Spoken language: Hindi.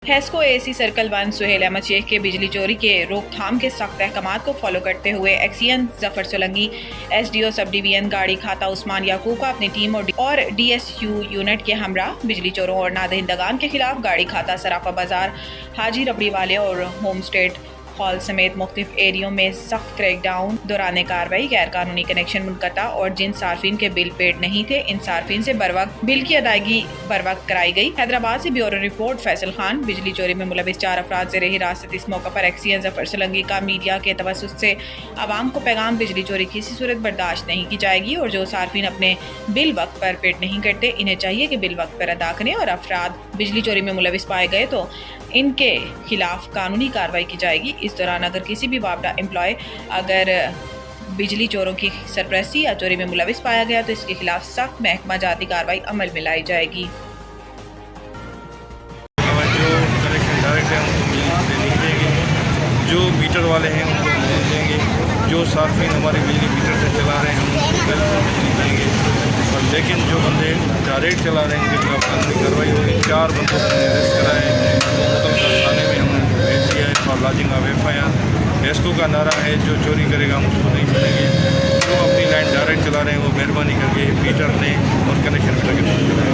Hesco AC circle 1 Suhail Ahmed Shaikh के बिजली चोरी के रोकथाम के सख्त अहकामात को फॉलो करते हुए XEN Zafar Solangi SDO sub division Gari Khata Usman याकूब का अपनी टीम और डीएसयू यूनिट के हमरा बिजली चोरों और नादहिंदगान के खिलाफ गाड़ी खाता सराफा बाजार हाजी रबड़ी वाले और होम स्टेट हॉल समेत मुख्तलिफ एरियो में सख्त क्रैकडाउन दौरान कार्रवाई गैर कानूनी कनेक्शन मुनक़ता और जिन सार्फिन के बिल पेड नहीं थे इन सार्फिन से बर वक्त बिल की अदायगी बर वक्त कराई गई। हैदराबाद से ब्यूरो रिपोर्ट फैसल खान। बिजली चोरी में मुलविस 4 अफराद ज़ेर हिरासत। इस मौके पर एक्सियन जफर सोलंगी का मीडिया के तवस्सुत से आवाम को पैगाम, बिजली चोरी किसी सूरत बर्दाश्त नहीं की जाएगी और जो सार्फिन अपने बिल वक्त पर पेड नहीं करते इन्हें चाहिए कि बिल वक्त पर अदा करें और अफराद बिजली चोरी में मुलविस पाए गए तो इनके खिलाफ कानूनी कार्रवाई की जाएगी। इस दौरान अगर किसी भी वापडा एम्प्लॉय अगर बिजली चोरों की सरपरस्ती या चोरी में मुलविस पाया गया तो इसके खिलाफ सख्त महकमा जाती कार्रवाई अमल में लाई जाएगी। जो कनेक्शन डायरेक्ट है उनको बिजली नहीं देंगे, जो मीटर वाले हैं उनको बिजली देंगे, जो सार्फिन हमारे बिजली मीटर से चला रहे हैं उनको बिल्कुल बिजली देंगे। और लेकिन जो बंदे डायरेक्ट चला रहे हैं उनके खिलाफ कानूनी कार्रवाई होगी। 4 बंदों को अरेस्ट कराए, मुतलका थाने में हमने भेज दिया है for lodging of FIR। Hesco का नारा है जो चोरी करेगा हम उसको नहीं छोड़ेंगे। जो अपनी लाइन डायरेक्ट चला रहे हैं वो मेहरबानी करके मीटर लें और कनेक्शन मीटर के साथ चलाएं।